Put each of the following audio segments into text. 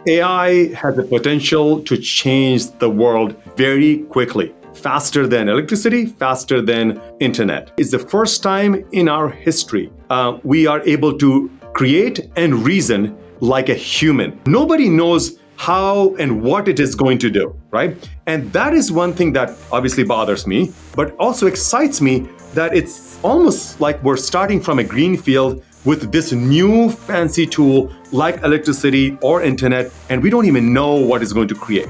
AI has the potential to change the world very quickly, faster than electricity, faster than internet. It's the first time in our history we are able to create and reason like a human. Nobody knows how and what it is going to do, right? And that is one thing that obviously bothers me, but also excites me, that it's almost like we're starting from a green field with this new fancy tool like electricity or internet, and we don't even know what it's going to create.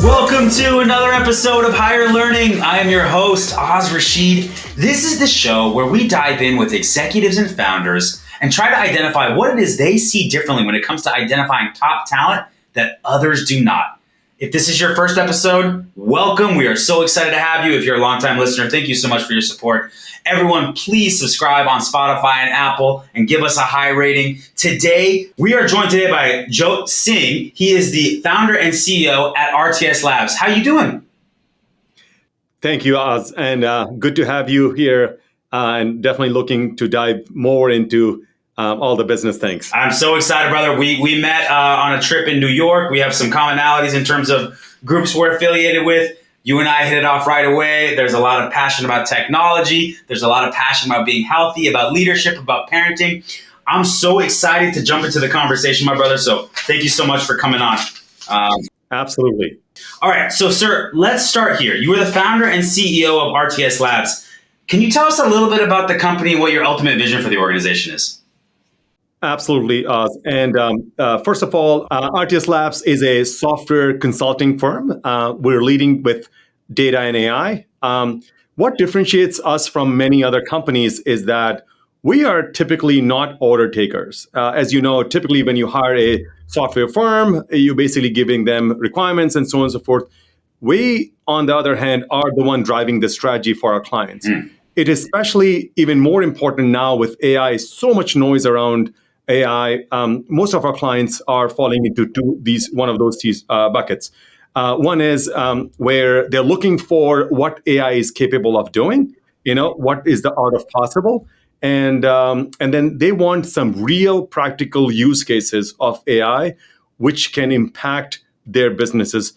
Welcome to another episode of Higher Learning. I am your host, Oz Rashid. This is the show where we dive in with executives and founders and try to identify what it is they see differently when it comes to identifying top talent that others do not. If this is your first episode, welcome. We are so excited to have you. If you're a longtime listener, thank you so much for your support. Everyone, please subscribe on Spotify and Apple and give us a high rating. Today, we are joined today by Jyot Singh. He is the founder and CEO at RTS Labs. How are you doing? Thank you, Oz, and good to have you here, and definitely looking to dive more into all the business things. I'm so excited, brother. We met on a trip in New York. We have some commonalities in terms of groups we're affiliated with. You and I hit it off right away. There's a lot of passion about technology. There's a lot of passion about being healthy, about leadership, about parenting. I'm so excited to jump into the conversation, my brother. So thank you so much for coming on. Absolutely. All right. So, sir, let's start here. You are the founder and CEO of RTS Labs. Can you tell us a little bit about the company and what your ultimate vision for the organization is? Absolutely, Oz. And first of all, RTS Labs is a software consulting firm. We're leading with data and AI. What differentiates us from many other companies is that we are typically not order takers. As you know, typically when you hire a software firm, you're basically giving them requirements and so on and so forth. We, on the other hand, are the one driving the strategy for our clients. It is especially even more important now with AI, so much noise around AI. Most of our clients are falling into one of those buckets. One is where they're looking for what AI is capable of doing. What is the art of possible, and then they want some real practical use cases of AI, which can impact their businesses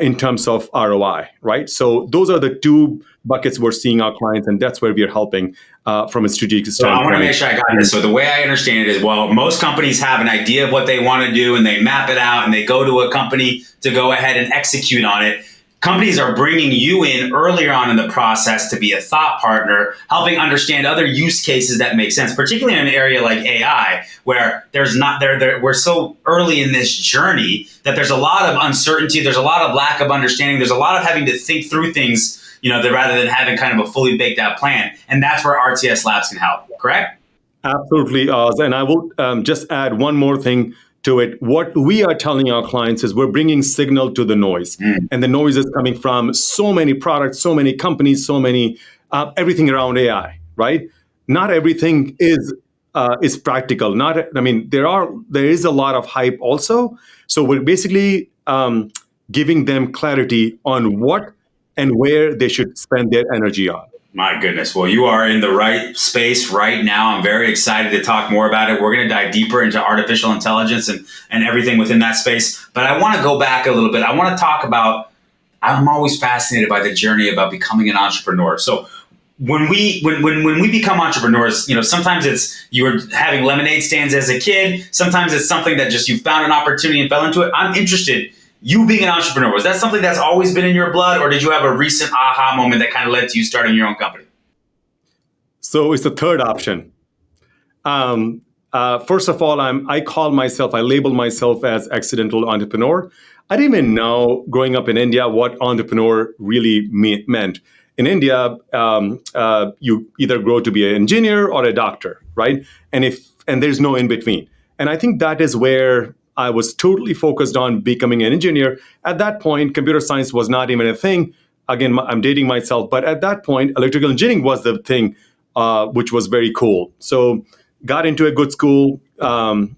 in terms of ROI. Right. So those are the two buckets we're seeing our clients, and that's where we're helping from a strategic standpoint. I want to make sure I got this. So the way I understand it is, well, most companies have an idea of what they want to do and they map it out and they go to a company to go ahead and execute on it. Companies are bringing you in earlier on in the process to be a thought partner, helping understand other use cases that make sense, particularly in an area like AI, where we're so early in this journey that there's a lot of uncertainty, there's a lot of lack of understanding, there's a lot of having to think through things, rather than having kind of a fully baked out plan. And that's where RTS Labs can help, correct? Absolutely, Oz. And I will just add one more thing to it. What we are telling our clients is we're bringing signal to the noise. And the noise is coming from so many products, so many companies, so many, everything around AI, right? Not everything is practical. There is a lot of hype also. So we're basically giving them clarity on what and where they should spend their energy on. My goodness. Well, you are in the right space right now. I'm very excited to talk more about it. We're going to dive deeper into artificial intelligence and everything within that space. But I want to go back a little bit. I want to talk about, I'm always fascinated by the journey about becoming an entrepreneur. So when we become entrepreneurs, sometimes it's you were having lemonade stands as a kid. Sometimes it's something that just you found an opportunity and fell into it. I'm interested. You being an entrepreneur, was that something that's always been in your blood, or did you have a recent aha moment that kind of led to you starting your own company? So it's the third option. First of all, I label myself as accidental entrepreneur. I didn't even know growing up in India what entrepreneur really meant. In India, you either grow to be an engineer or a doctor, right? And there's no in between. And I think that is where I was totally focused on becoming an engineer. At that point, computer science was not even a thing. Again, I'm dating myself, but at that point, electrical engineering was the thing, which was very cool. So got into a good school, was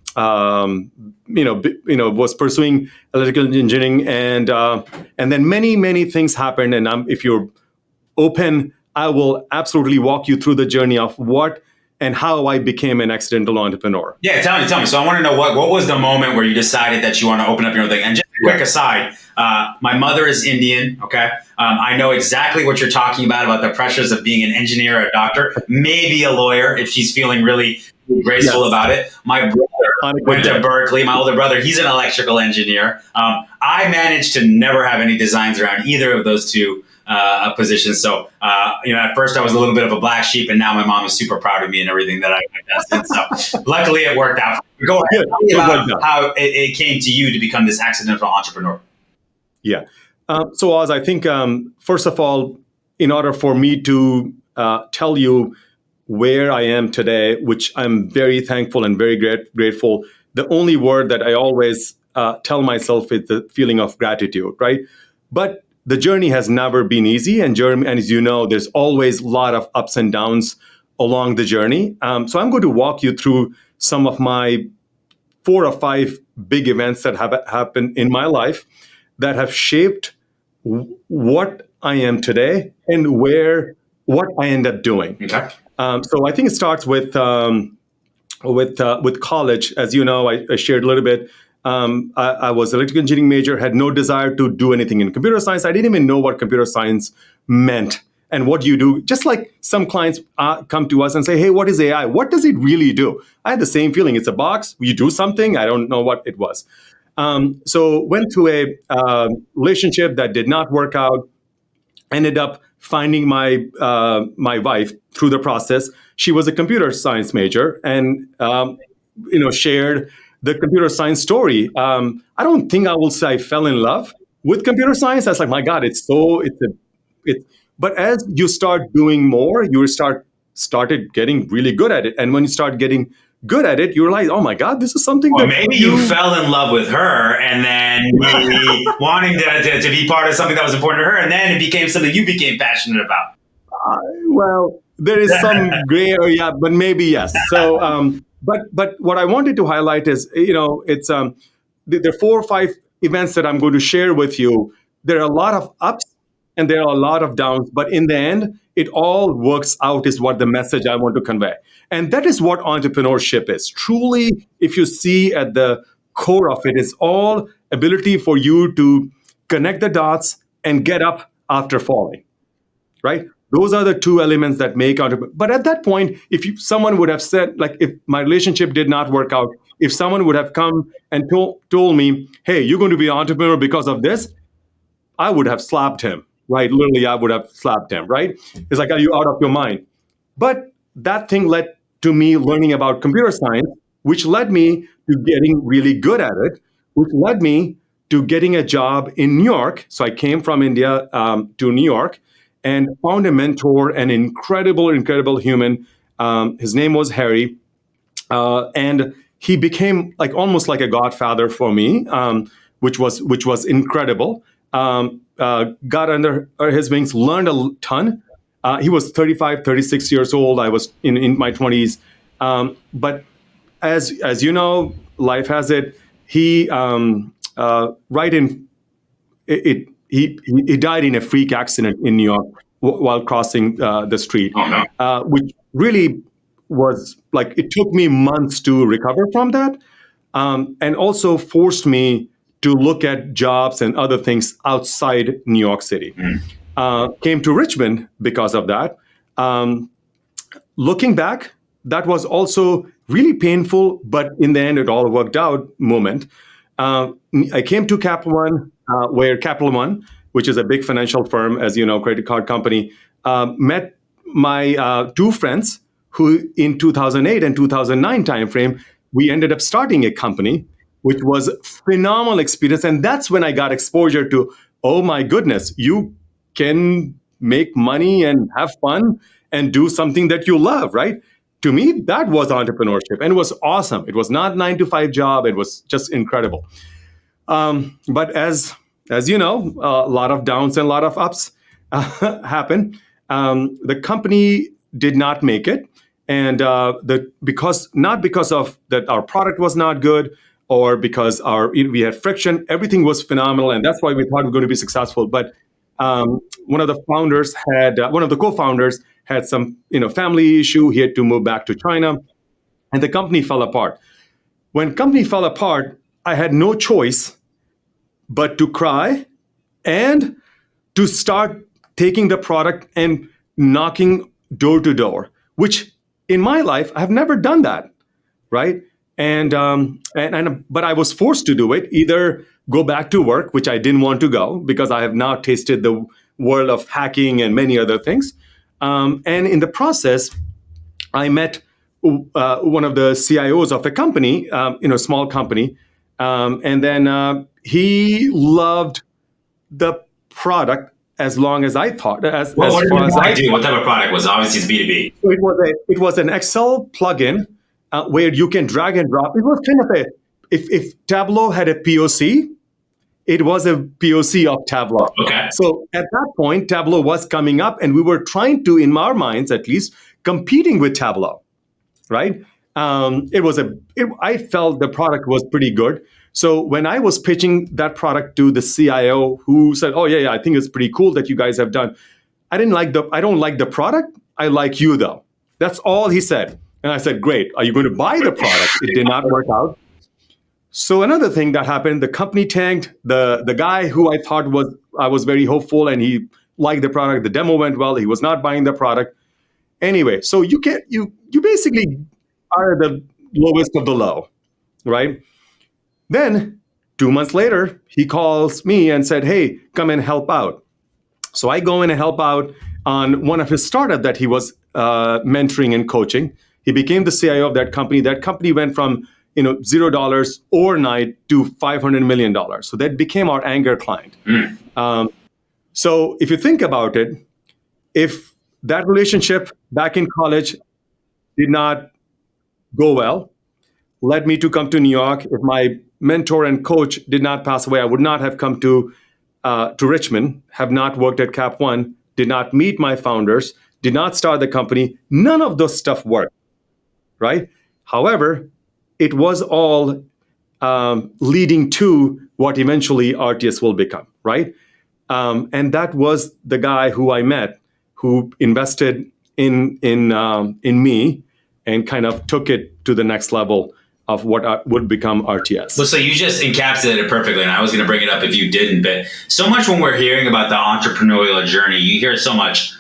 pursuing electrical engineering, and then many things happened. And if you're open, I will absolutely walk you through the journey of what and how I became an accidental entrepreneur. Yeah, tell me. So I want to know what was the moment where you decided that you want to open up your own thing. And just a quick aside, my mother is Indian. Okay, I know exactly what you're talking about the pressures of being an engineer, or a doctor, maybe a lawyer if she's feeling really graceful Yes. about it. My brother On a good went to day. Berkeley. My older brother, he's an electrical engineer. I managed to never have any designs around either of those two positions. So, at first I was a little bit of a black sheep, and now my mom is super proud of me and everything that I invested. So, luckily it worked out. Go ahead, Good. tell me It about worked out. how it came to you to become this accidental entrepreneur. Yeah. So, Oz, I think, first of all, in order for me to tell you where I am today, which I'm very thankful and very grateful, the only word that I always tell myself is the feeling of gratitude, right? But the journey has never been easy. And as you know, there's always a lot of ups and downs along the journey. So I'm going to walk you through some of my 4 or 5 big events that have happened in my life that have shaped what I am today and what I end up doing. Okay. So I think it starts with college. As you know, I shared a little bit. I was an electrical engineering major, had no desire to do anything in computer science. I didn't even know what computer science meant and what you do. Just like some clients come to us and say, hey, what is AI? What does it really do? I had the same feeling. It's a box. You do something. I don't know what it was. So went through a relationship that did not work out. Ended up finding my wife through the process. She was a computer science major, and shared the computer science story. I don't think I will say I fell in love with computer science. I was like, my God, it. But as you start doing more, started getting really good at it, and when you start getting good at it, you realize, oh my God, this is something Or that maybe you fell in love with her and then maybe wanting to be part of something that was important to her, and then it became something you became passionate about. Well, there is some gray area, but maybe yes. So, but what I wanted to highlight is, it's there are 4 or 5 events that I'm going to share with you. There are a lot of ups and there are a lot of downs, but in the end, it all works out. Is what the message I want to convey, and that is what entrepreneurship is. Truly, if you see at the core of it, is all ability for you to connect the dots and get up after falling, right? Those are the 2 elements that make entrepreneur. But at that point, someone would have said, like, if my relationship did not work out, if someone would have come and told me, hey, you're going to be an entrepreneur because of this, I would have slapped him, right? Literally, I would have slapped him, right? It's like, are you out of your mind? But that thing led to me learning about computer science, which led me to getting really good at it, which led me to getting a job in New York. So I came from India to New York and found a mentor, an incredible human. His name was Harry, and he became like almost like a godfather for me, which was incredible. Got under his wings, learned a ton. He was 35, 36 years old. I was in my 20s. But as you know, life has it. He right in it. He died in a freak accident in New York while crossing the street, Oh no. which really was like it took me months to recover from that, and also forced me to look at jobs and other things outside New York City. Came to Richmond because of that. Um, Looking back, that was also really painful, but in the end, it all worked out moment. Uh, I came to Capital One, where Capital One, which is a big financial firm, as you know, credit card company, met my 2 friends who in 2008 and 2009 timeframe, we ended up starting a company, which was phenomenal experience. And that's when I got exposure to, oh my goodness, you can make money and have fun and do something that you love, right? To me, that was entrepreneurship, and it was awesome. It was not 9 to 5 job. It was just incredible. But as you know, a lot of downs and a lot of ups happen. The company did not make it, and not because of that our product was not good or because we had friction. Everything was phenomenal, and that's why we thought we were going to be successful. But One of the founders had one of the co-founders had some family issue. He had to move back to China, and the company fell apart. When company fell apart, I had no choice but to cry and to start taking the product and knocking door to door, which in my life I've never done that, right? And but I was forced to do it. Either go back to work, which I didn't want to go because I have now tasted the world of hacking and many other things. And in the process, I met one of the CIOs of a company, small company, and then he loved the product as long as I thought, What as did far the as I product do? thought. What type of product was it? Obviously, it's B2B. So it was an Excel plugin where you can drag and drop. It was kind of a if Tableau had a POC, it was a POC of Tableau. Okay. So at that point, Tableau was coming up, and we were trying to, in our minds at least, competing with Tableau, right? I felt the product was pretty good. So when I was pitching that product to the CIO, who said, "Oh yeah, I think it's pretty cool that you guys have done," I don't like the product. I like you though. That's all he said. And I said, "Great. Are you going to buy the product?" It did not work out. So another thing that happened, the company tanked. The guy who I was very hopeful and he liked the product. The demo went well. He was not buying the product. Anyway, so you basically are the lowest of the low, right? Then 2 months later, he calls me and said, "Hey, come and help out." So I go in and help out on one of his startup that he was mentoring and coaching. He became the CIO of that company. That company went from $0 overnight to $500 million. So that became our anchor client. So if you think about it, if that relationship back in college did not go well, led me to come to New York. If my mentor and coach did not pass away, I would not have come to Richmond, have not worked at Cap One, did not meet my founders, did not start the company. None of those stuff worked, right? However, it was all leading to what eventually RTS will become, right? And that was the guy who I met, who invested in me and kind of took it to the next level of what would become RTS. Well, so you just encapsulated it perfectly, and I was going to bring it up if you didn't. But so much when we're hearing about the entrepreneurial journey, you hear so much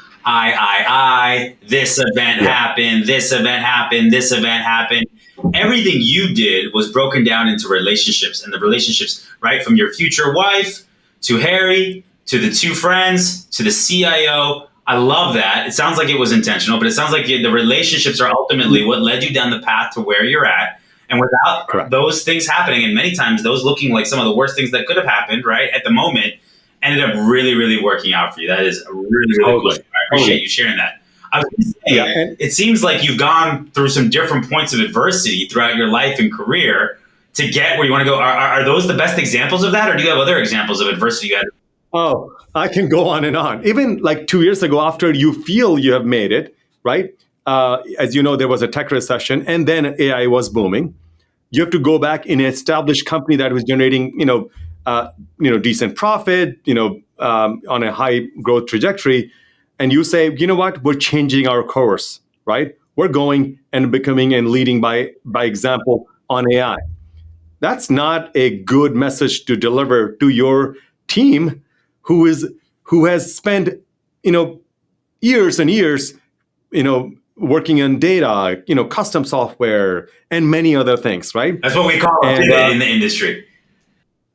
this event happened, this event happened, this event happened. Everything you did was broken down into relationships, and the relationships, right, from your future wife to Harry to the two friends to the CIO. I love that. It sounds like it was intentional, but it sounds like the relationships are ultimately what led you down the path to where you're at. And without those things happening, and many times those looking like some of the worst things that could have happened, right, at the moment, ended up really, really working out for you. That is really, really cool. I appreciate you sharing that. I was going to say, it seems like you've gone through some different points of adversity throughout your life and career to get where you want to go. Are those the best examples of that, or do you have other examples of adversity you had? Oh, I can go on and on. Even like 2 years ago, after you feel you have made it, right? As you know, there was a tech recession, and then AI was booming. You have to go back in an established company that was generating, decent profit, on a high growth trajectory, and you say, you know what, we're changing our course, right? We're going and becoming and leading by example on AI. That's not a good message to deliver to your team, who has spent, years and years, working on data, custom software, and many other things, right? That's what we call a pivot in the industry.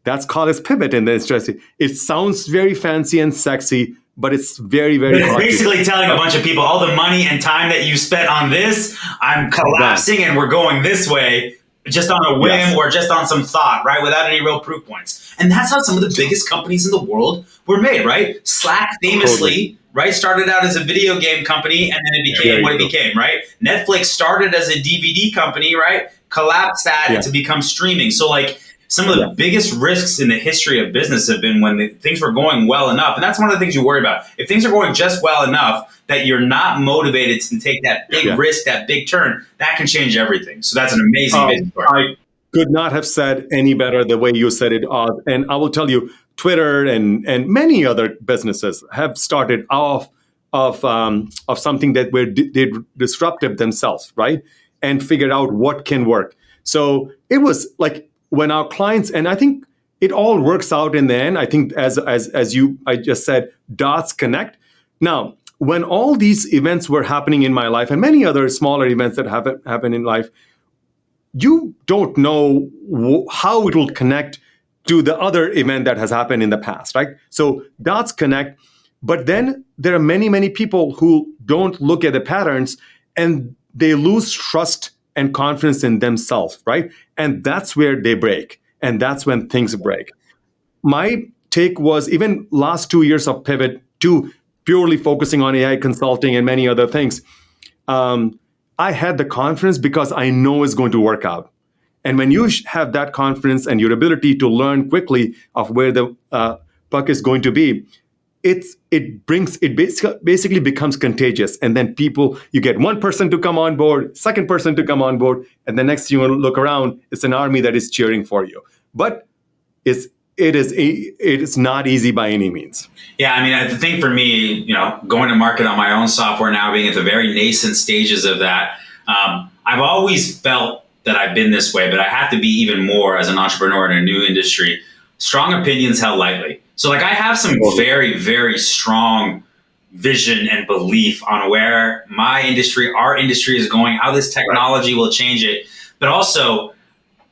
That's called as pivot in the industry. It sounds very fancy and sexy, but it's very, very hard. It's basically telling a bunch of people all the money and time that you spent on this, I'm collapsing and we're going this way, just on a whim or just on some thought, right? Without any real proof points. And that's how some of the biggest companies in the world were made, right? Slack famously, right, started out as a video game company and then it became what it became, right? Netflix started as a DVD company, right? Collapsed that to become streaming. So like some of the biggest risks in the history of business have been when things were going well enough. And that's one of the things you worry about. If things are going just well enough that you're not motivated to take that big risk, that big turn, that can change everything. So that's an amazing business story. I could not have said any better the way you said it, Oz. And I will tell you, Twitter and many other businesses have started off of something that they disrupted themselves, right? And figured out what can work. So it was like when our clients, and I think it all works out in the end. I think I just said, dots connect. Now, when all these events were happening in my life and many other smaller events that happen in life, you don't know how it will connect to the other event that has happened in the past, right? So dots connect, but then there are many, many people who don't look at the patterns and they lose trust and confidence in themselves, right? And that's where they break. And that's when things break. My take was even last 2 years of pivot to purely focusing on AI consulting and many other things. Um, I had the confidence because I know it's going to work out. And when you have that confidence and your ability to learn quickly of where the puck is going to be, it basically becomes contagious. And then you get one person to come on board, second person to come on board, and the next you look around, it's an army that is cheering for you. But it is not easy by any means. Yeah, I mean, the thing for me, going to market on my own software now, being at the very nascent stages of that, I've always felt that I've been this way, but I have to be even more as an entrepreneur in a new industry. Strong opinions held lightly. So like I have some very, very strong vision and belief on where my industry, our industry is going, how this technology will change it. But also,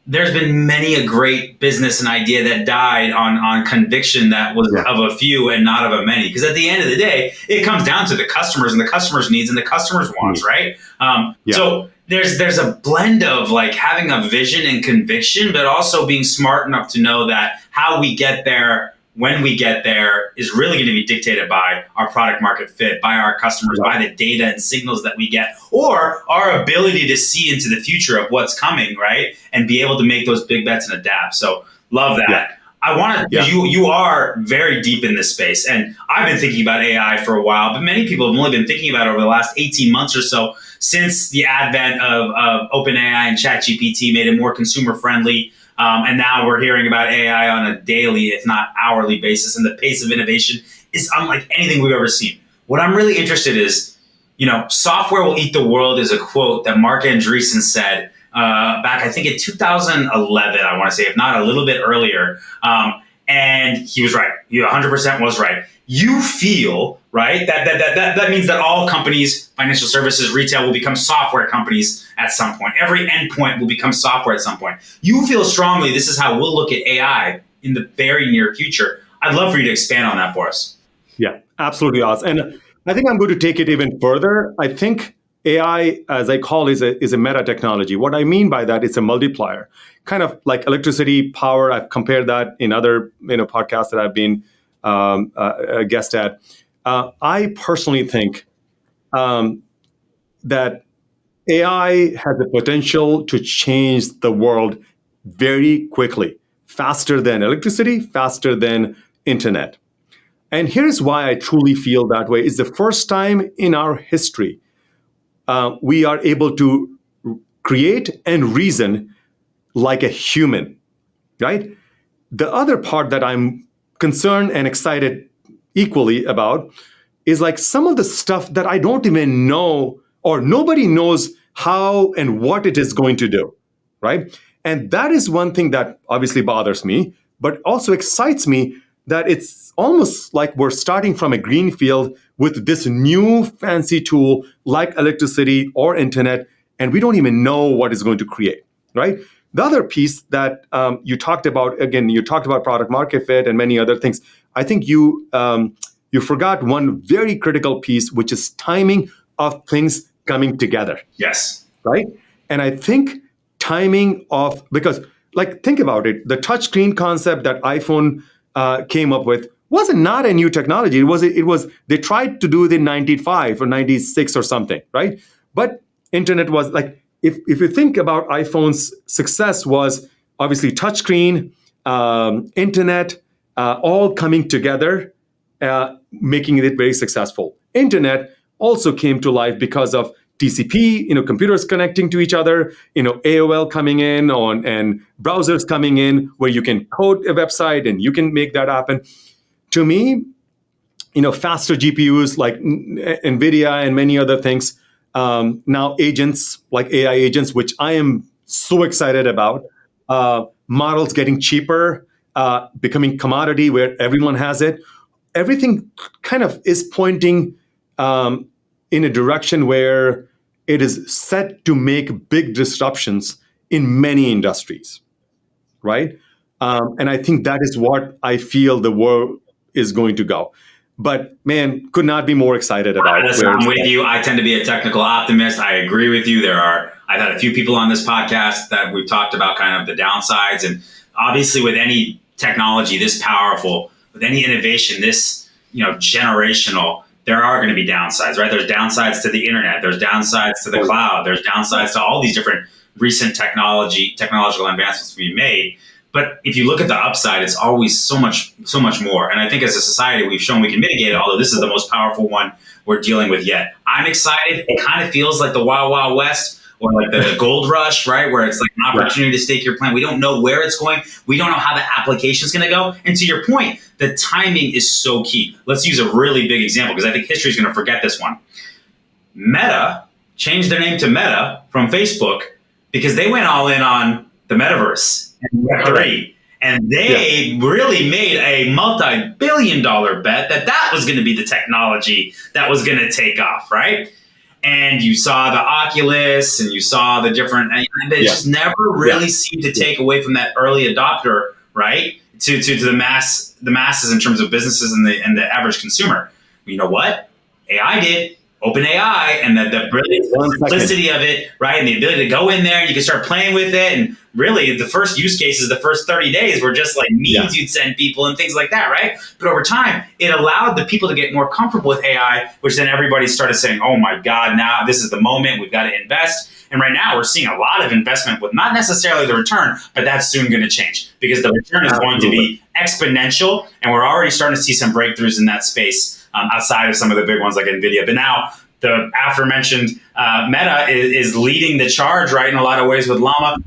there's been many a great business and idea that died on conviction that was of a few and not of a many. Because at the end of the day, it comes down to the customers and the customers' needs and the customers' wants, right? So there's a blend of like having a vision and conviction, but also being smart enough to know that how we get there, when we get there, is really going to be dictated by our product market fit, by our customers, by the data and signals that we get, or our ability to see into the future of what's coming, right? And be able to make those big bets and adapt. So love that. Yeah. I want to, you are very deep in this space, and I've been thinking about AI for a while, but many people have only been thinking about it over the last 18 months or so, since the advent of OpenAI and ChatGPT made it more consumer friendly. And now we're hearing about AI on a daily, if not hourly basis, and the pace of innovation is unlike anything we've ever seen. What I'm really interested is, software will eat the world is a quote that Mark Andreessen said back, I think in 2011, I want to say, if not a little bit earlier. And he was right. He 100% was right. You feel, right, that means that all companies, financial services, retail, will become software companies at some point. Every endpoint will become software at some point. You feel strongly this is how we'll look at AI in the very near future. I'd love for you to expand on that for us. Yeah, absolutely, Oz. And I think I'm going to take it even further. I think AI, as I call it, is a meta technology. What I mean by that, it's a multiplier, kind of like electricity, power. I've compared that in other podcasts that I've been a guest at. I personally think that AI has the potential to change the world very quickly, faster than electricity, faster than internet. And here's why I truly feel that way. It's the first time in our history we are able to create and reason like a human, right? The other part that I'm concerned and excited equally about is like some of the stuff that I don't even know, or nobody knows how and what it is going to do, right? And that is one thing that obviously bothers me, but also excites me, that it's almost like we're starting from a green field with this new fancy tool like electricity or internet, and we don't even know what it's going to create, right? The other piece that you talked about, again, you talked about product market fit and many other things. I think you forgot one very critical piece, which is timing of things coming together. Yes. Right? And I think timing of, because like, think about it, the touchscreen concept that iPhone came up with was not a new technology. It was they tried to do it in 95 or 96 or something, right? But internet was like, if you think about iPhone's success, was obviously touchscreen, internet, all coming together, making it very successful. Internet also came to life because of TCP, computers connecting to each other, AOL coming in on and browsers coming in where you can code a website and you can make that happen. To me, faster GPUs like NVIDIA and many other things. Now agents like AI agents, which I am so excited about. Models getting cheaper, becoming commodity where everyone has it. Everything kind of is pointing in a direction where it is set to make big disruptions in many industries, right? And I think that is what I feel the world is going to go. But man, could not be more excited about Listen, where I'm it's with at. you. I tend to be a technical optimist. I agree with you. I've had a few people on this podcast that we've talked about kind of the downsides. And obviously with any technology this powerful, with any innovation this, generational, there are going to be downsides, right? There's downsides to the internet. There's downsides to the cloud. There's downsides to all these different recent technological advancements we've made. But if you look at the upside, it's always so much more. And I think as a society, we've shown we can mitigate it, although this is the most powerful one we're dealing with yet. I'm excited. It kind of feels like the Wild Wild West or like the gold rush, right? Where it's like an opportunity to stake your claim. We don't know where it's going. We don't know how the application is going to go. And to your point, the timing is so key. Let's use a really big example because I think history is going to forget this one. Meta changed their name to Meta from Facebook because they went all in on the metaverse and Web3. And they really made a multi-billion-dollar bet that was going to be the technology that was going to take off, right? And you saw the Oculus and you saw the different, and they just never really seemed to take away from that early adopter, right? To the masses in terms of businesses and the average consumer. You know what? AI did. OpenAI and the brilliant simplicity of it, right? And the ability to go in there and you can start playing with it. And really the first use cases, the first 30 days were just like memes you'd send people and things like that, right? But over time, it allowed the people to get more comfortable with AI, which then everybody started saying, oh my God, now this is the moment, we've got to invest. And right now we're seeing a lot of investment with not necessarily the return, but that's soon going to change because the return is going to be exponential. And we're already starting to see some breakthroughs in that space. Outside of some of the big ones like NVIDIA. But now the aforementioned Meta is leading the charge, right, in a lot of ways with Llama.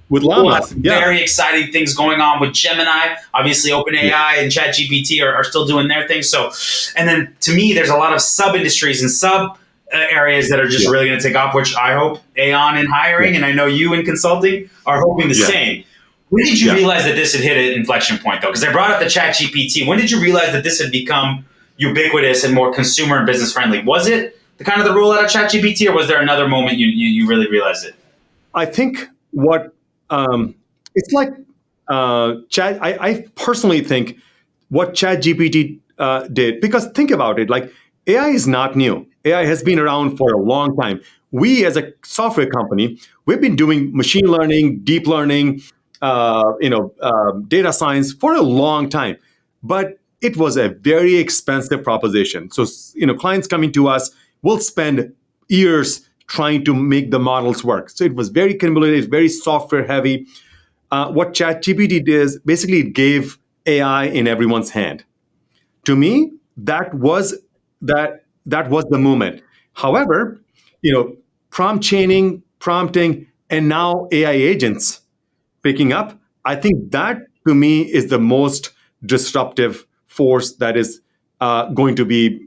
Very exciting things going on with Gemini. Obviously, OpenAI and ChatGPT are still doing their thing. So, and then to me, there's a lot of sub-industries and areas that are just really going to take off, which I hope Aon in hiring, and I know you in consulting, are hoping the same. When did you realize that this had hit an inflection point, though? Because I brought up the ChatGPT. When did you realize that this had become ubiquitous and more consumer and business friendly? Was it the kind of the rollout of ChatGPT, or was there another moment you really realized it? I think what it's like Chat. I personally think what ChatGPT did, because think about it, like AI is not new. AI has been around for a long time. We as a software company, we've been doing machine learning, deep learning, data science for a long time, but it was a very expensive proposition. So, clients coming to us will spend years trying to make the models work. So it was very convoluted, very software heavy. What ChatGPT did is basically it gave AI in everyone's hand. To me, that was the moment. However, prompt chaining, prompting, and now AI agents picking up, I think that to me is the most disruptive force that is going to be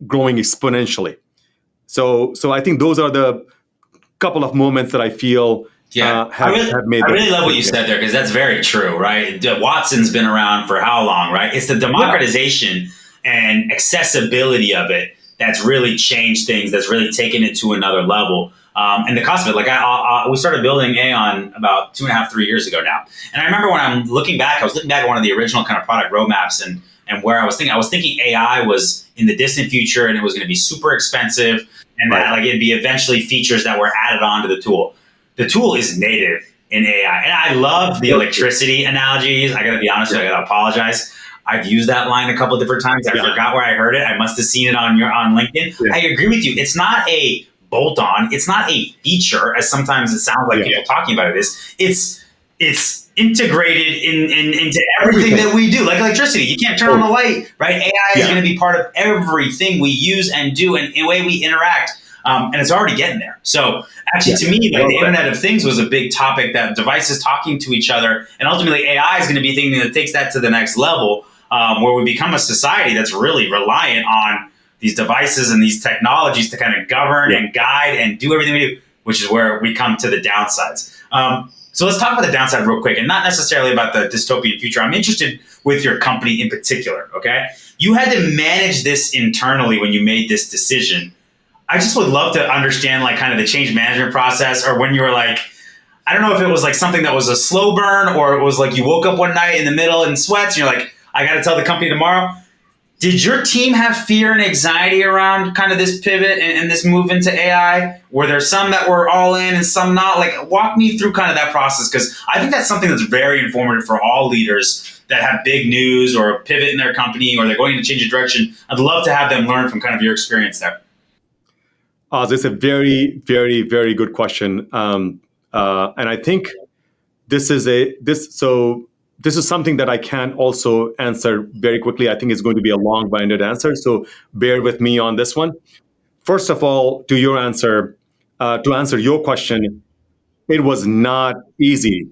growing exponentially. So I think those are the couple of moments that I feel have made. I really love what you said there because that's very true, right? Watson's been around for how long, right? It's the democratization and accessibility of it that's really changed things, that's really taken it to another level. And the cost of it, like we started building Aon about 2.5, 3 years ago now. And I remember when I was looking back at one of the original kind of product roadmaps and where I was thinking AI was in the distant future and it was going to be super expensive and that like it'd be eventually features that were added onto the tool. The tool is native in AI. And I love the electricity analogies. I got to be honest with you, I got to apologize. I've used that line a couple of different times. I forgot where I heard it. I must have seen it on LinkedIn. Yeah. I agree with you. It's not a bolt-on. It's not a feature, as sometimes it sounds like people talking about it is. It's integrated into everything that we do, like electricity. You can't turn on the light, right? AI is going to be part of everything we use and do and the way we interact. and it's already getting there. So actually, Yeah. to me, like Well the said. Internet of Things was a big topic, that devices talking to each other, and ultimately AI is going to be the thing that takes that to the next level, where we become a society that's really reliant on these devices and these technologies to kind of govern Yeah. and guide and do everything we do, which is where we come to the downsides. So let's talk about the downside real quick, and not necessarily about the dystopian future. I'm interested with your company in particular, okay? You had to manage this internally when you made this decision. I just would love to understand like kind of the change management process, or when you were like, I don't know if it was like something that was a slow burn, or it was like you woke up one night in the middle in sweats and you're like, I got to tell the company tomorrow. Did your team have fear and anxiety around kind of this pivot and this move into AI? Were there some that were all in and some not? Like, walk me through kind of that process, because I think that's something that's very informative for all leaders that have big news or a pivot in their company, or they're going to change a direction. I'd love to have them learn from kind of your experience there. This is a very, very, very good question, and I think this is something that I can also answer very quickly. I think it's going to be a long-winded answer, so bear with me on this one. First of all, to answer your question, it was not easy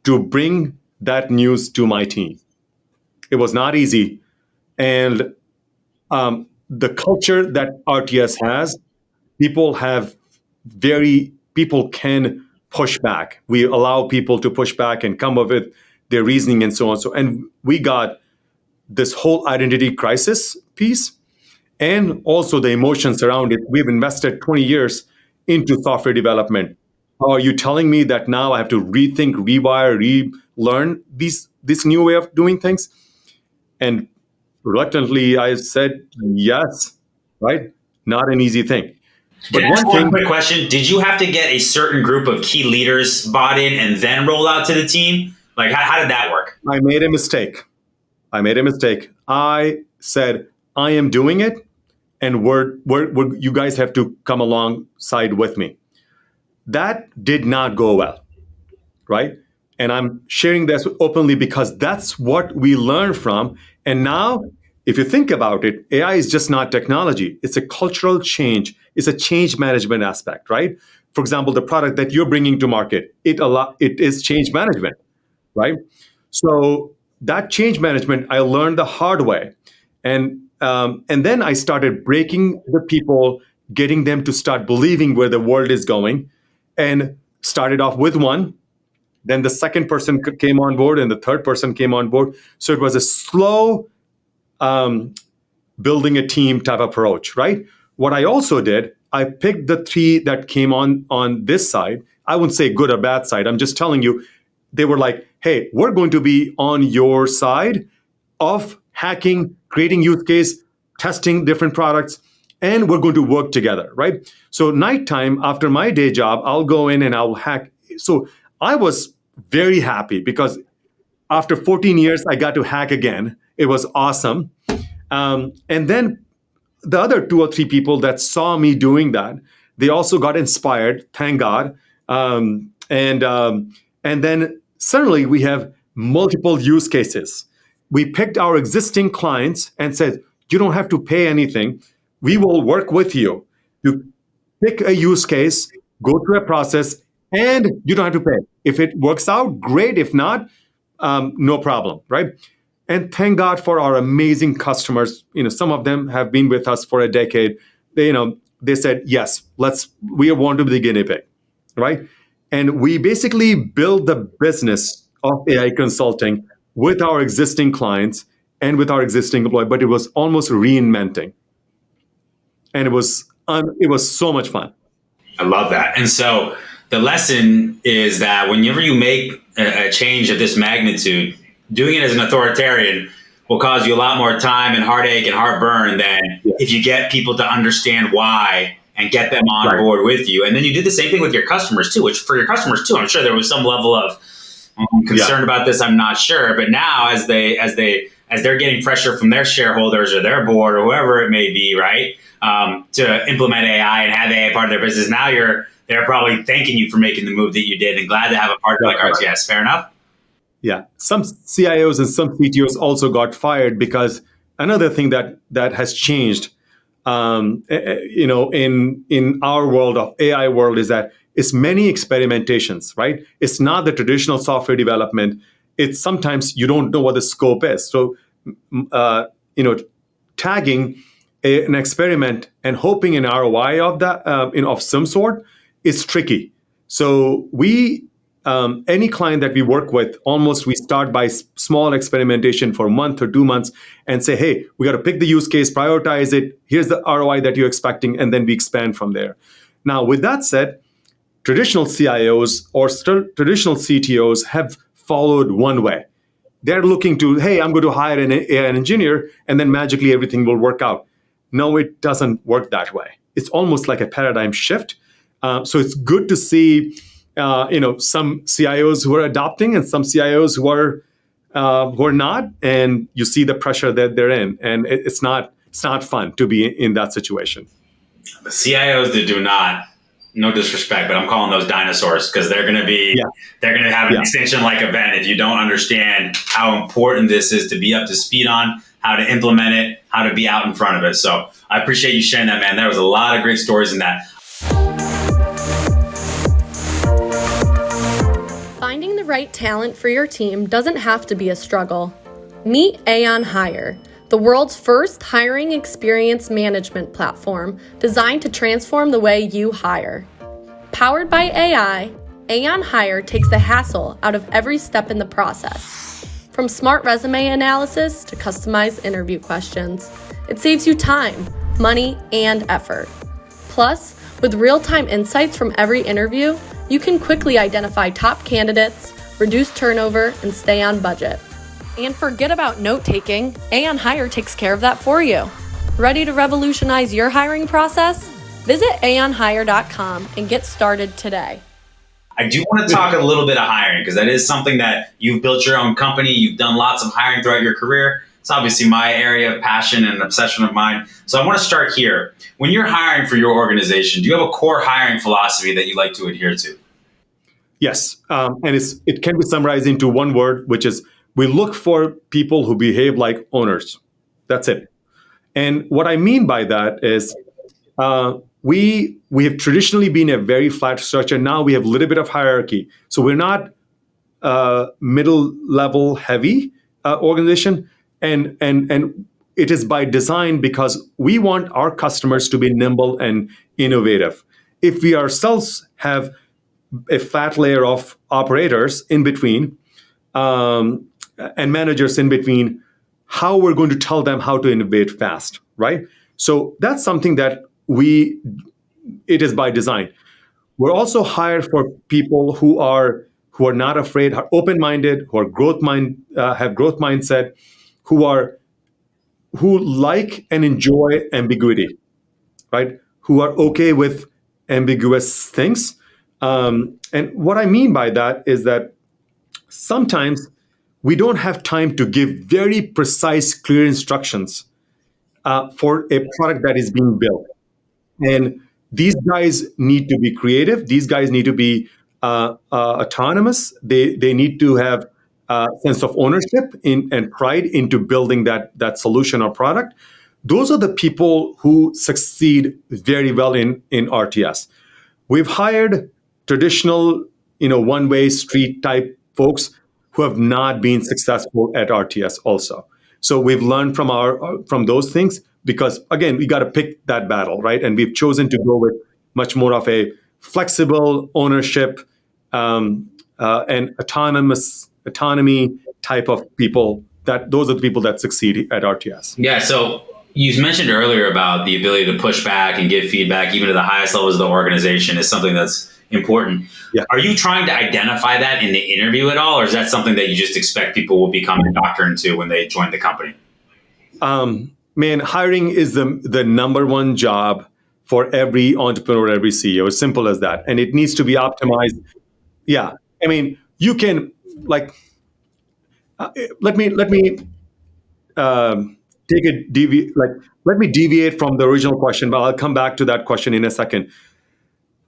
to bring that news to my team. It was not easy, and the culture that RTS has, people have people can push back. We allow people to push back and come up with their reasoning and so on. And we got this whole identity crisis piece, and also the emotions around it. We've invested 20 years into software development. Are you telling me that now I have to rethink, rewire, relearn this new way of doing things? And reluctantly, I said yes, right? Not an easy thing. Can But I ask one one thing, quick question? Did you have to get a certain group of key leaders bought in and then roll out to the team? Like, how did that work? I made a mistake. I said, I am doing it, and you guys have to come alongside with me. That did not go well, right? And I'm sharing this openly because that's what we learn from. And now, if you think about it, AI is just not technology. It's a cultural change. It's a change management aspect, right? For example, the product that you're bringing to market, it is change management, right? So that change management, I learned the hard way, and then I started breaking the people, getting them to start believing where the world is going, and started off with one. Then the second person came on board, and the third person came on board. So it was a slow um, building a team type approach, right? What I also did, I picked the three that came on this side. I wouldn't say good or bad side. I'm just telling you, they were like, "Hey, we're going to be on your side of hacking, creating use case, testing different products, and we're going to work together," right? So nighttime after my day job, I'll go in and I'll hack. So I was very happy because after 14 years, I got to hack again. It was awesome. And then the other two or three people that saw me doing that, they also got inspired. Thank God. And then suddenly we have multiple use cases. We picked our existing clients and said, "You don't have to pay anything. We will work with you. You pick a use case, go through a process, and you don't have to pay. If it works out, great. If not, no problem, right?" And thank God for our amazing customers. Some of them have been with us for a decade. They said, "Yes, we want to be the guinea pig," right? And we basically build the business of AI consulting with our existing clients and with our existing employee. But it was almost reinventing, and it was so much fun. I love that. And so the lesson is that whenever you make a change of this magnitude, doing it as an authoritarian will cause you a lot more time and heartache and heartburn than Yeah. if you get people to understand why and get them on Right. board with you. And then you did the same thing with your customers too, which for your customers too, I'm sure there was some level of concern Yeah. about this. I'm not sure, but now as they're getting pressure from their shareholders or their board or whoever it may be, right, to implement AI and have AI part of their business, now they're probably thanking you for making the move that you did and glad to have a partner like That's right. RTS. Fair enough. Yeah, some CIOs and some CTOs also got fired because another thing that has changed. in our world of AI world is that it's many experimentations, right? It's not the traditional software development. It's sometimes you don't know what the scope is. So, uh, you know, tagging an experiment and hoping an ROI of that, of some sort, is tricky. So any client that we work with, almost we start by small experimentation for a month or 2 months and say, hey, we got to pick the use case, prioritize it. Here's the ROI that you're expecting, and then we expand from there. Now, with that said, traditional CIOs or traditional CTOs have followed one way. They're looking to, hey, I'm going to hire an engineer, and then magically everything will work out. No, it doesn't work that way. It's almost like a paradigm shift. So it's good to see, some CIOs who are adopting and some CIOs who are not, and you see the pressure that they're in, and it's not fun to be in that situation. The CIOs that do not, no disrespect, but I'm calling those dinosaurs because they're going to be, Yeah. they're going to have an extinction-like event if you don't understand how important this is to be up to speed on, how to implement it, how to be out in front of it. So I appreciate you sharing that, man. There was a lot of great stories in that. Finding the right talent for your team doesn't have to be a struggle. Meet Aon Hire, the world's first hiring experience management platform designed to transform the way you hire. Powered by AI, Aon Hire takes the hassle out of every step in the process. From smart resume analysis to customized interview questions, it saves you time, money, and effort. Plus, with real-time insights from every interview, you can quickly identify top candidates, reduce turnover, and stay on budget. And forget about note-taking, Aon Hire takes care of that for you. Ready to revolutionize your hiring process? Visit aonhire.com and get started today. I do want to talk a little bit of hiring because that is something that you've built your own company. You've done lots of hiring throughout your career. It's obviously my area of passion and obsession of mine. So I want to start here. When you're hiring for your organization, do you have a core hiring philosophy that you like to adhere to? Yes, and it can be summarized into one word, which is we look for people who behave like owners. That's it. And what I mean by that is we have traditionally been a very flat structure. Now we have a little bit of hierarchy. So we're not middle level heavy organization, and it is by design because we want our customers to be nimble and innovative. If we ourselves have a fat layer of operators in between, and managers in between, how we're going to tell them how to innovate fast, right? So that's something that it is by design. We're also hired for people who are not afraid, are open-minded, who are have growth mindset, who like and enjoy ambiguity, right? Who are okay with ambiguous things. And what I mean by that is that sometimes we don't have time to give very precise, clear instructions for a product that is being built. And these guys need to be creative. These guys need to be autonomous. They need to have a sense of ownership and pride into building that solution or product. Those are the people who succeed very well in RTS. We've hired traditional, one-way street type folks who have not been successful at RTS also. So we've learned from those things because again, we got to pick that battle, right? And we've chosen to go with much more of a flexible ownership and autonomy type of people. Those are the people that succeed at RTS. Yeah, so you mentioned earlier about the ability to push back and give feedback even to the highest levels of the organization is something that's important. Yeah. Are you trying to identify that in the interview at all, or is that something that you just expect people will become indoctrinated to when they join the company? Man, hiring is the number one job for every entrepreneur, every CEO. As simple as that, and it needs to be optimized. Yeah, I mean, you can let me take a let me deviate from the original question, but I'll come back to that question in a second.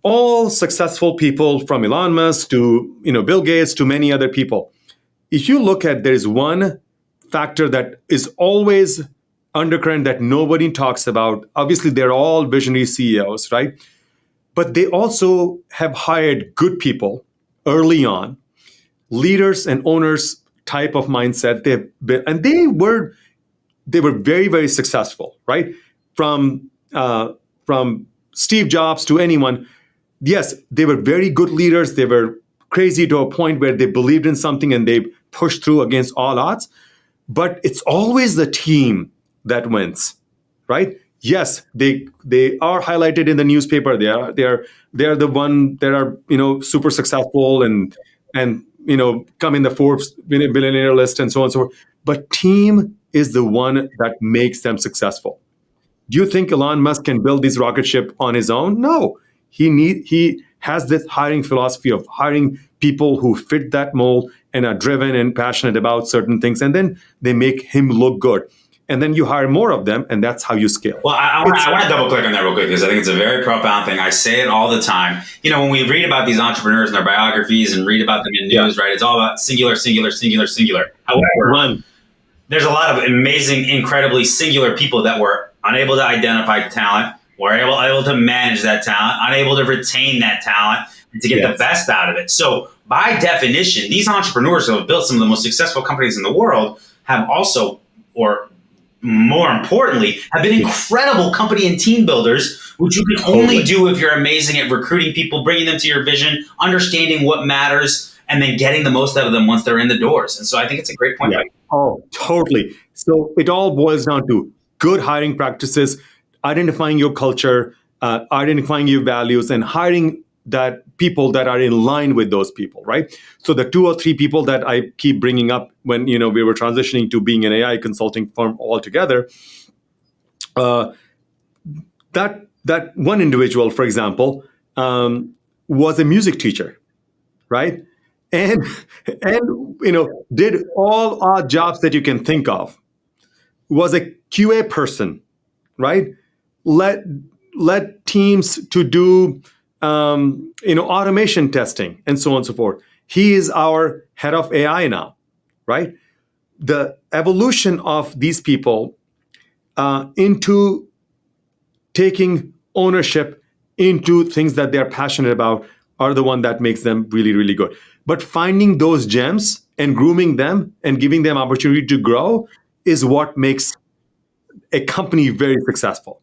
All successful people from Elon Musk to Bill Gates to many other people, if you look at, there's one factor that is always undercurrent that nobody talks about. Obviously, they're all visionary CEOs, right? But they also have hired good people early on, leaders and owners type of mindset. And they were very, very successful, right? From from Steve Jobs to anyone. Yes, they were very good leaders. They were crazy to a point where they believed in something and they pushed through against all odds. But it's always the team that wins, right? Yes, they are highlighted in the newspaper. They are the one that are super successful and come in the Forbes billionaire list and so on and so forth. But team is the one that makes them successful. Do you think Elon Musk can build this rocket ship on his own? No. He has this hiring philosophy of hiring people who fit that mold and are driven and passionate about certain things, and then they make him look good. And then you hire more of them, and that's how you scale. Well, I want to double click on that real quick because I think it's a very profound thing. I say it all the time. When we read about these entrepreneurs and their biographies and read about them in news, right? It's all about singular, singular, singular, singular. However, there's a lot of amazing, incredibly singular people that were unable to identify talent, were able to manage that talent, unable to retain that talent, and to get the best out of it. So by definition, these entrepreneurs who have built some of the most successful companies in the world have also, or more importantly, have been incredible company and team builders, which you can only do if you're amazing at recruiting people, bringing them to your vision, understanding what matters, and then getting the most out of them once they're in the doors. And so I think it's a great point. Yeah. Oh, totally. So it all boils down to good hiring practices, identifying your culture, identifying your values, and hiring that people that are in line with those people, right? So the 2 or 3 people that I keep bringing up when we were transitioning to being an AI consulting firm altogether, that one individual, for example, was a music teacher, right? And did all odd jobs that you can think of. Was a QA person, right? Led teams to do automation testing and so on and so forth. He is our head of AI now, right? The evolution of these people into taking ownership into things that they're passionate about are the one that makes them really, really good. But finding those gems and grooming them and giving them opportunity to grow is what makes a company very successful,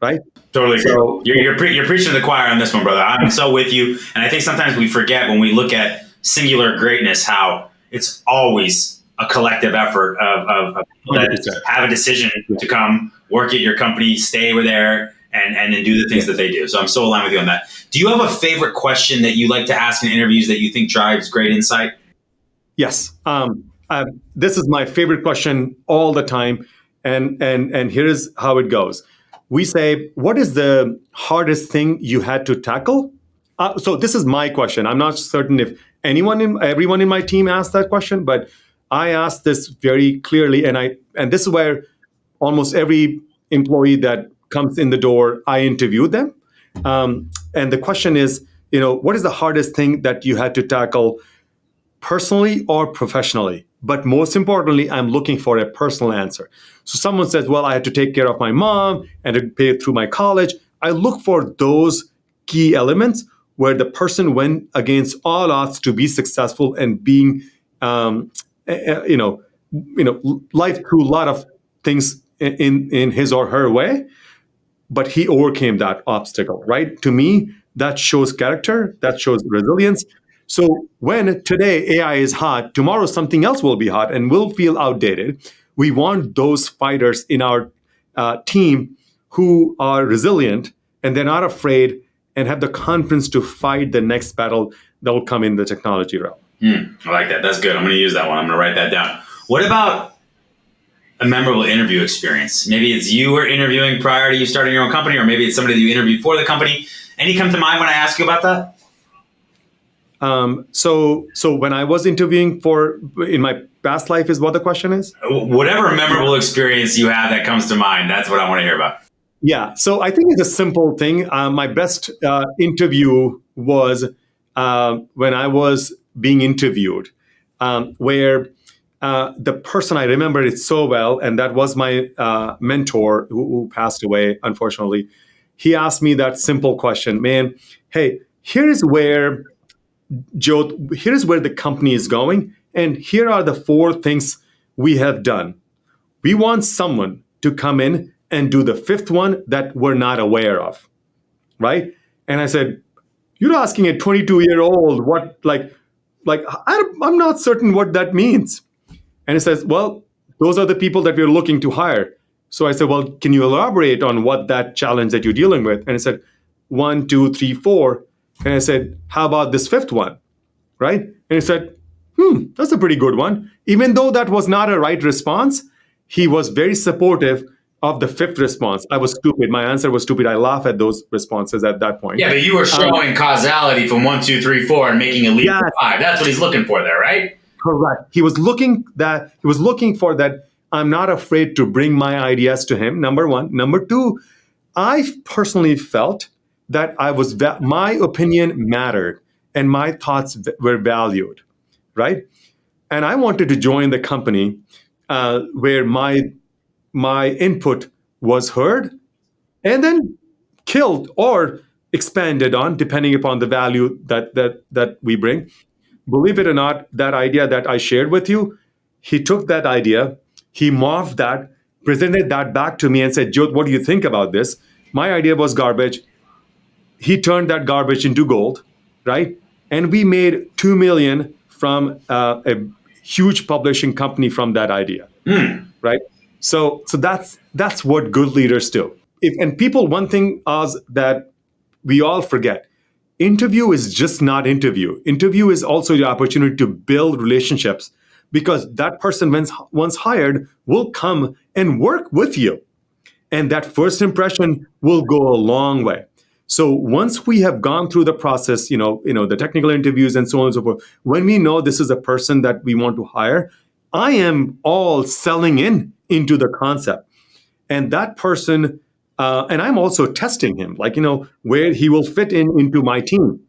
right? Totally. So you're preaching to the choir on this one, brother. I'm so with you. And I think sometimes we forget when we look at singular greatness, how it's always a collective effort of people that have a decision to come work at your company, stay there, and then do the things that they do. So I'm so aligned with you on that. Do you have a favorite question that you like to ask in interviews that you think drives great insight? Yes. This is my favorite question all the time. And here is how it goes. We say, what is the hardest thing you had to tackle? So this is my question. I'm not certain if everyone in my team asked that question, but I asked this very clearly. And this is where almost every employee that comes in the door, I interview them. And the question is, what is the hardest thing that you had to tackle personally or professionally? But most importantly, I'm looking for a personal answer. So someone says, well, I had to take care of my mom and to pay through my college. I look for those key elements where the person went against all odds to be successful and being, life through a lot of things in his or her way, but he overcame that obstacle, right? To me, that shows character, that shows resilience. So when today AI is hot, tomorrow something else will be hot and will feel outdated. We want those fighters in our team who are resilient and they're not afraid and have the confidence to fight the next battle that will come in the technology realm. I like that. That's good. I'm going to use that one. I'm going to write that down. What about a memorable interview experience? Maybe it's you were interviewing prior to you starting your own company, or maybe it's somebody that you interviewed for the company. Any come to mind when I ask you about that? So when I was interviewing in my past life is what the question is? Whatever memorable experience you have that comes to mind, that's what I want to hear about. Yeah. So I think it's a simple thing. My best interview was when I was being interviewed, where the person, I remember it so well, and that was my mentor who passed away, unfortunately. He asked me that simple question, man, hey, here's where, Jyot, here's where the company is going, and here are the four things we have done. We want someone to come in and do the fifth one that we're not aware of, right? And I said, you're asking a 22-year-old what, I'm not certain what that means. And he says, well, those are the people that we're looking to hire. So I said, well, can you elaborate on what that challenge that you're dealing with? And he said, one, two, three, four. And I said, how about this fifth one? Right? And he said, that's a pretty good one. Even though that was not a right response, he was very supportive of the fifth response. I was stupid. My answer was stupid. I laugh at those responses at that point. Yeah, but you were showing causality from 1, 2, 3, 4 and making a leap to 5. That's what he's looking for there, right? Correct. He was looking for that. I'm not afraid to bring my ideas to him. Number one. Number two, I personally felt that my opinion mattered and my thoughts were valued, right? And I wanted to join the company where my input was heard and then killed or expanded on, depending upon the value that we bring. Believe it or not, that idea that I shared with you, he took that idea, he morphed that, presented that back to me and said, Jyot, what do you think about this? My idea was garbage. He turned that garbage into gold, right? And we made 2 million from a huge publishing company from that idea, right? So that's what good leaders do. And people, one thing, Oz, that we all forget, interview is just not interview. Interview is also the opportunity to build relationships, because that person, once hired, will come and work with you. And that first impression will go a long way. So once we have gone through the process, the technical interviews and so on and so forth, when we know this is a person that we want to hire, I am all selling into the concept. And that person, and I'm also testing him, where he will fit into my team.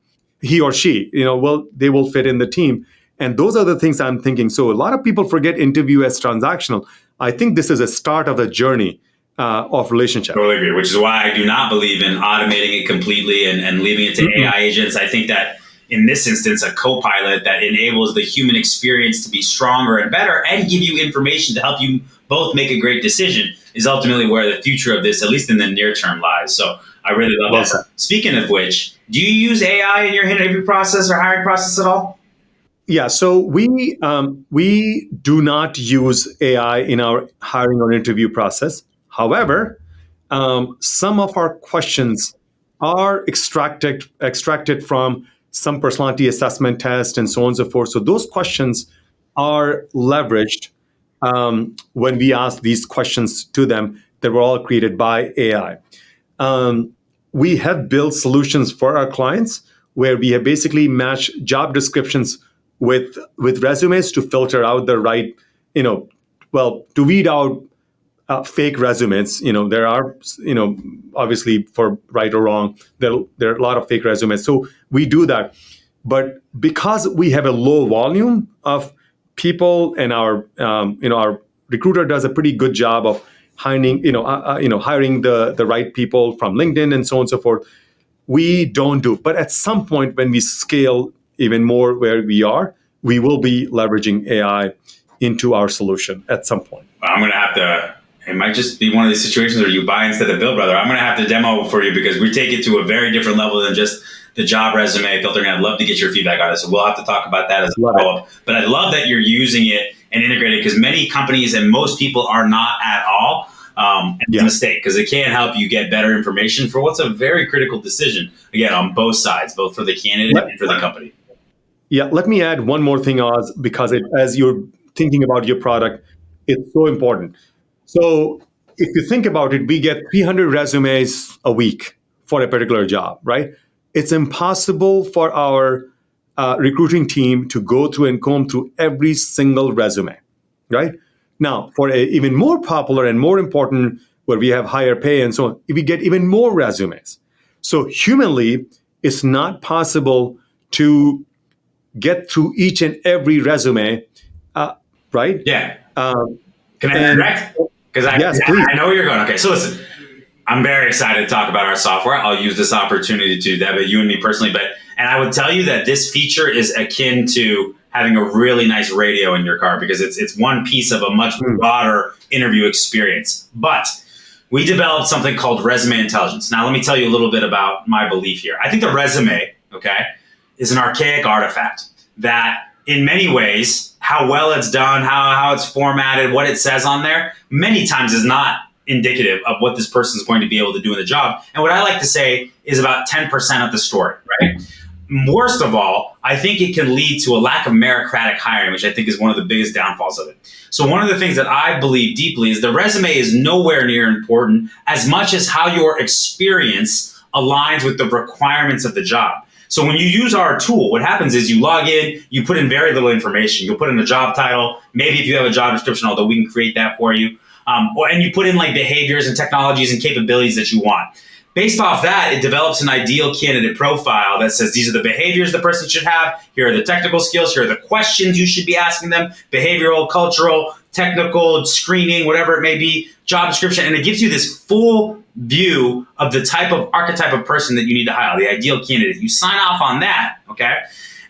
He or she, they will fit in the team. And those are the things I'm thinking. So a lot of people forget interview as transactional. I think this is a start of a journey of relationship. Totally agree, which is why I do not believe in automating it completely and leaving it to AI agents. I think that in this instance, a co-pilot that enables the human experience to be stronger and better and give you information to help you both make a great decision is ultimately where the future of this, at least in the near term, lies. So I really love this. Speaking of which, do you use AI in your interview process or hiring process at all? Yeah, so we do not use AI in our hiring or interview process. However, some of our questions are extracted from some personality assessment test and so on and so forth. So those questions are leveraged when we ask these questions to them that were all created by AI. We have built solutions for our clients where we have basically matched job descriptions with resumes to filter out the right, to weed out fake resumes. There are, obviously, for right or wrong, there are a lot of fake resumes. So we do that. But because we have a low volume of people, and our recruiter does a pretty good job of hiring the right people from LinkedIn and so on and so forth, we don't do. But at some point, when we scale even more where we are, we will be leveraging AI into our solution at some point. I'm going to have to, it might just be one of these situations where you buy instead of build, brother. I'm going to have to demo for you because we take it to a very different level than just the job resume filtering. I'd love to get your feedback on it. So we'll have to talk about that as a follow-up. But I love that you're using it and integrated, because many companies and most people are not at all. It's a mistake, because it can help you get better information for what's a very critical decision, again, on both sides, both for the candidate and for the company. Yeah, let me add one more thing, Oz, because as you're thinking about your product, it's so important. So if you think about it, we get 300 resumes a week for a particular job, right? It's impossible for our recruiting team to go through and comb through every single resume, right? Now, for a even more popular and more important, where we have higher pay and so on, we get even more resumes. So humanly, it's not possible to get through each and every resume right? Yeah. Um, Can I and interject? Because yes, please. I know where you're going. Okay, so listen, I'm very excited to talk about our software. I'll use this opportunity to do that, but you and me personally. And I would tell you that this feature is akin to having a really nice radio in your car because it's one piece of a much broader interview experience. But we developed something called resume intelligence. Now, let me tell you a little bit about my belief here. I think the resume, okay, is an archaic artifact that in many ways, how well it's done, how it's formatted, what it says on there, many times is not indicative of what this person is going to be able to do in the job. And what I like to say is about 10% of the story, right? Worst of all, I think it can lead to a lack of meritocratic hiring, which I think is one of the biggest downfalls of it. So one of the things that I believe deeply is the resume is nowhere near important as much as how your experience aligns with the requirements of the job. So when you use our tool, what happens is you log in, you put in very little information. You'll put in the job title, maybe if you have a job description, although we can create that for you. And you put in like behaviors and technologies and capabilities that you want. Based off that, it develops an ideal candidate profile that says these are the behaviors the person should have. Here are the technical skills. Here are the questions you should be asking them. Behavioral, cultural, technical, screening, whatever it may be, job description. And it gives you this full view of the type of archetype of person that you need to hire, the ideal candidate. You sign off on that, okay?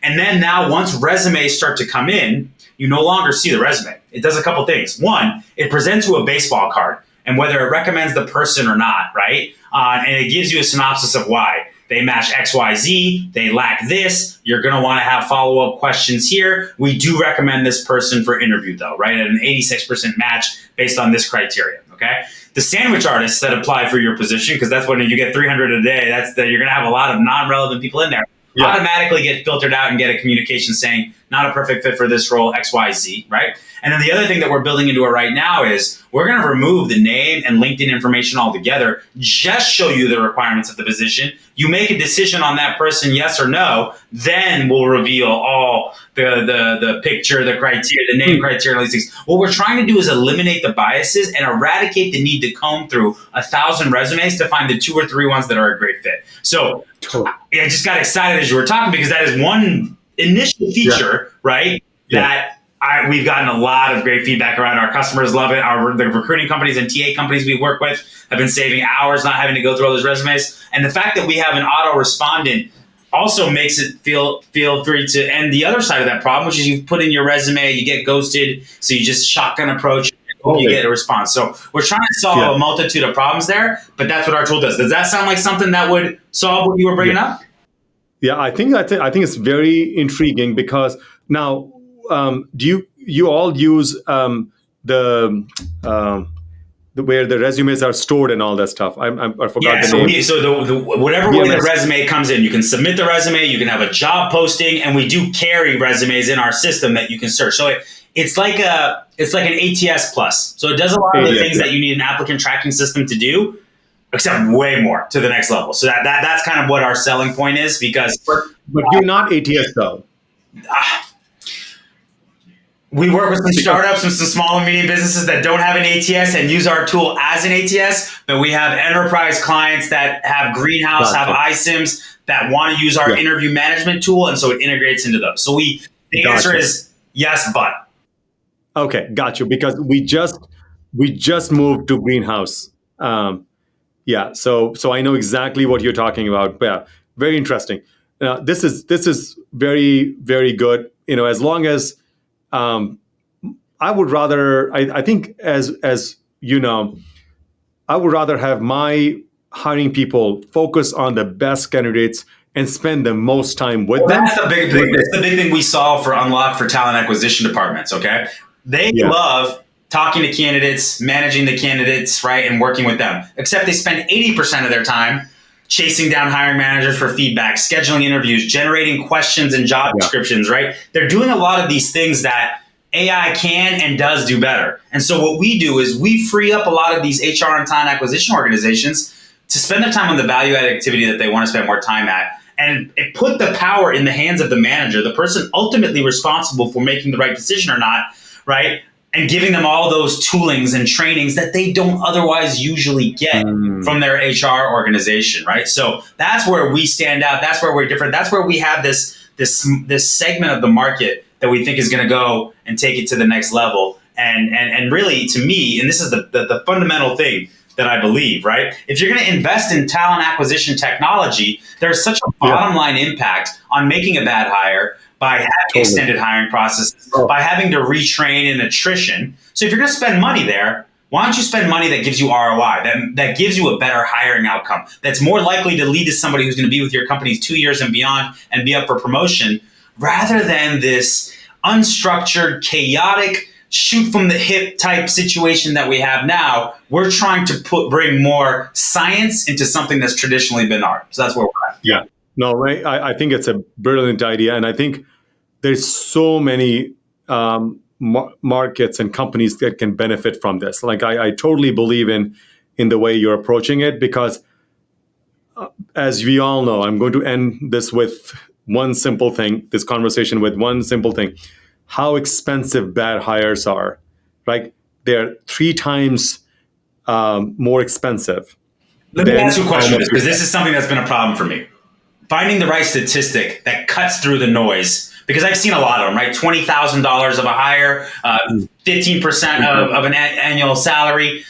And then now once resumes start to come in, you no longer see the resume. It does a couple things. One, it presents you a baseball card and whether it recommends the person or not, right? And it gives you a synopsis of why. They match X, Y, Z. They lack this. You're going to want to have follow-up questions here. We do recommend this person for interview, though, right? At an 86% match based on this criteria, okay? The sandwich artists that apply for your position, because that's when you get 300 a day, you're going to have a lot of non-relevant people in there. Yeah. Automatically get filtered out and get a communication saying, not a perfect fit for this role, X, Y, Z, right? And then the other thing that we're building into it right now is we're going to remove the name and LinkedIn information altogether, just show you the requirements of the position. You make a decision on that person, yes or no, then we'll reveal all the picture, the criteria, the name criteria, all these things. What we're trying to do is eliminate the biases and eradicate the need to comb through 1,000 resumes to find the 2 or 3 ones that are a great fit. So I just got excited as you were talking because that is one initial feature, right? Yeah. That we've gotten a lot of great feedback around. Our customers love it. The recruiting companies and TA companies we work with have been saving hours not having to go through all those resumes. And the fact that we have an auto respondent also makes it feel free to end the other side of that problem, which is you put in your resume, you get ghosted, so you just shotgun approach, you get a response. So we're trying to solve a multitude of problems there, but that's what our tool does. Does that sound like something that would solve what you were bringing up? Yeah, I think it's very intriguing because now, do you all use the where the resumes are stored and all that stuff? I forgot the name. Whatever way the resume comes in, you can submit the resume, you can have a job posting, and we do carry resumes in our system that you can search. So it's like an ATS plus. So it does a lot of the things that you need an applicant tracking system to do, except way more to the next level. So that's kind of what our selling point is because. But you're not ATS though. We work with some startups and some small and medium businesses that don't have an ATS and use our tool as an ATS, but we have enterprise clients that have Greenhouse, have iSIMs that want to use our interview management tool, and so it integrates into those. So the answer is yes, but. Okay, got you. Because we just moved to Greenhouse. So I know exactly what you're talking about. Yeah, very interesting. This is very, very good. As long as I would rather, I think as you know, I would rather have my hiring people focus on the best candidates and spend the most time with them. That's the big thing. That's the big thing we solve for Unlock for talent acquisition departments. Okay, they love talking to candidates, managing the candidates, right, and working with them. Except they spend 80% of their time chasing down hiring managers for feedback, scheduling interviews, generating questions and job descriptions, right? They're doing a lot of these things that AI can and does do better. And so what we do is we free up a lot of these HR and talent acquisition organizations to spend their time on the value-added activity that they want to spend more time at. And it put the power in the hands of the manager, the person ultimately responsible for making the right decision or not, right? And giving them all those toolings and trainings that they don't otherwise usually get from their HR organization, right? So that's where we stand out. That's where we're different. That's where we have this segment of the market that we think is going to go and take it to the next level. And really, to me, and this is the fundamental thing that I believe, right? If you're going to invest in talent acquisition technology, there's such a bottom line impact on making a bad hire by having extended hiring processes, by having to retrain and attrition. So if you're going to spend money there, why don't you spend money that gives you ROI, that gives you a better hiring outcome, that's more likely to lead to somebody who's going to be with your company 2 years and beyond and be up for promotion, rather than this unstructured, chaotic, shoot from the hip type situation that we have now. We're trying to bring more science into something that's traditionally been art. So that's where we're at. Yeah. No, right. I think it's a brilliant idea. And I think there's so many markets and companies that can benefit from this. Like I totally believe in the way you're approaching it, because as we all know, I'm going to end this with one simple thing, this conversation with one simple thing. How expensive bad hires are, right? They're 3 times more expensive. Let me ask you a question, because this is something that's been a problem for me. Finding the right statistic that cuts through the noise, because I've seen a lot of them, right? $20,000 of a hire, 15% of an annual salary.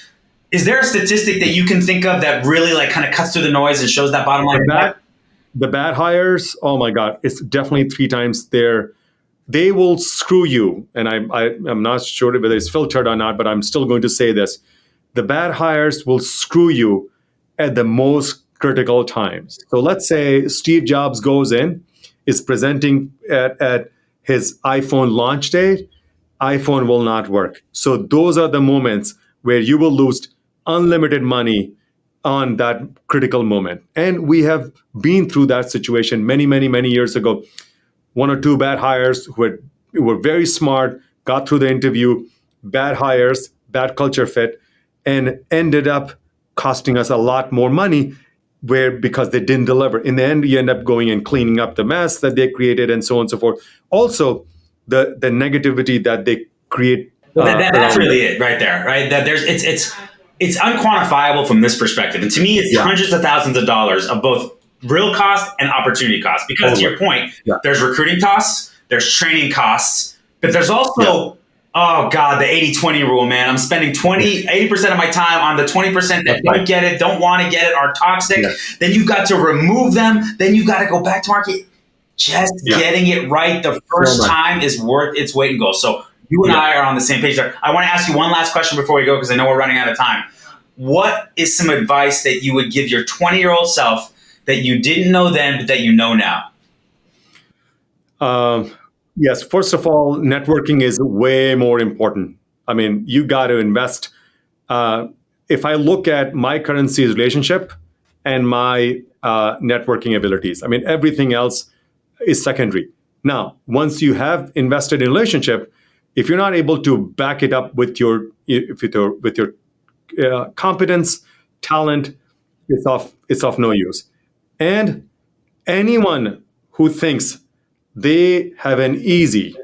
Is there a statistic that you can think of that really like kind of cuts through the noise and shows that bottom line? The bad hires, oh my God, it's definitely 3 times there. They will screw you. And I'm not sure whether it's filtered or not, but I'm still going to say this. The bad hires will screw you at the most critical times. So let's say Steve Jobs goes in, is presenting at his iPhone launch date, iPhone will not work. So those are the moments where you will lose unlimited money on that critical moment. And we have been through that situation many, many, many years ago. 1 or 2 bad hires who were very smart, got through the interview, bad hires, bad culture fit, and ended up costing us a lot more money because they didn't deliver. In the end, you end up going and cleaning up the mess that they created and so on and so forth. Also, the negativity that they create. That's really it right there, right? That it's unquantifiable from this perspective. And to me, it's hundreds of thousands of dollars of both real cost and opportunity cost. Because to your point, there's recruiting costs, there's training costs, but there's also, oh God, the 80-20 rule, man. I'm spending 80% of my time on the 20% that don't get it, don't want to get it, are toxic. Yeah. Then you've got to remove them. Then you've got to go back to market. Just getting it right the first time is worth its weight in gold. So you and I are on the same page there. I want to ask you one last question before we go, because I know we're running out of time. What is some advice that you would give your 20-year-old self that you didn't know then, but that you know now? Yes. First of all, networking is way more important. I mean, you got to invest. If I look at my currency relationship and my networking abilities, I mean, everything else is secondary. Now, once you have invested in a relationship, if you're not able to back it up with your competence, talent, it's of no use. And anyone who thinks they have an easy,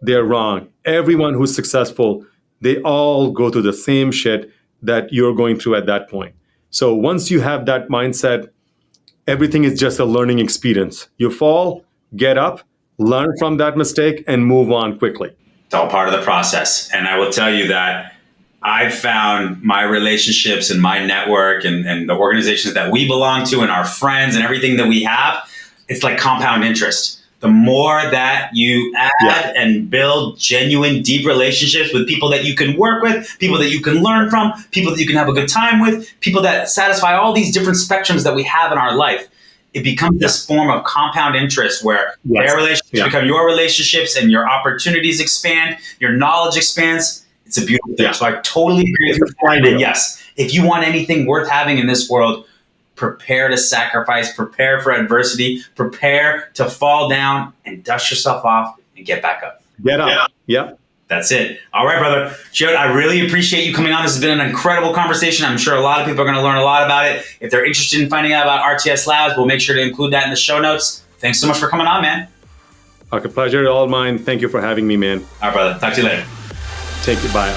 they're wrong. Everyone who's successful, they all go through the same shit that you're going through at that point. So once you have that mindset, everything is just a learning experience. You fall, get up, learn from that mistake, and move on quickly. It's all part of the process. And I will tell you that I've found my relationships and my network and the organizations that we belong to and our friends and everything that we have, it's like compound interest. The more that you add and build genuine, deep relationships with people that you can work with, people that you can learn from, people that you can have a good time with, people that satisfy all these different spectrums that we have in our life, it becomes this form of compound interest where their relationships become your relationships and your opportunities expand, your knowledge expands. It's a beautiful thing. So I totally agree with you. And yes, if you want anything worth having in this world, prepare to sacrifice, prepare for adversity, prepare to fall down and dust yourself off and get back up. Get up. Yeah. That's it. All right, brother. Jyot, I really appreciate you coming on. This has been an incredible conversation. I'm sure a lot of people are going to learn a lot about it. If they're interested in finding out about RTS Labs, we'll make sure to include that in the show notes. Thanks so much for coming on, man. Okay, pleasure all mine. Thank you for having me, man. All right, brother. Talk to you later. Take it. Bye.